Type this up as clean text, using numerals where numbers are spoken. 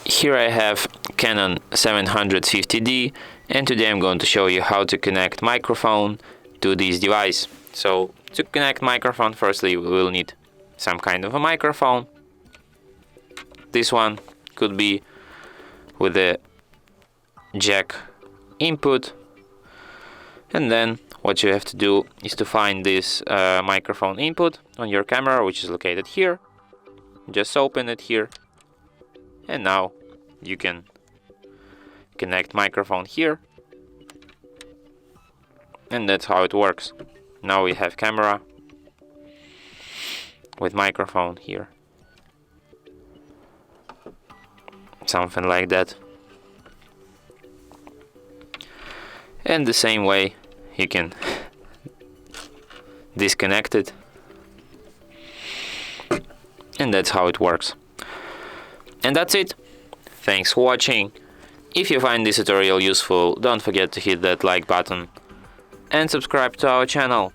Here I have Canon 750D, and today I'm going to show you how to connect microphone to this device. So to connect microphone, firstly we will need some kind of a microphone. This one could be with a jack input, and then what you have to do is to find this microphone input on your camera, which is located here. Just open it here, and now you can connect microphone here, and that's how it works. Now we have camera with microphone here, something like that. And the same way you can disconnect it, and that's how it works. And that's it. Thanks for watching. If you find this tutorial useful, don't forget to hit that like button and subscribe to our channel.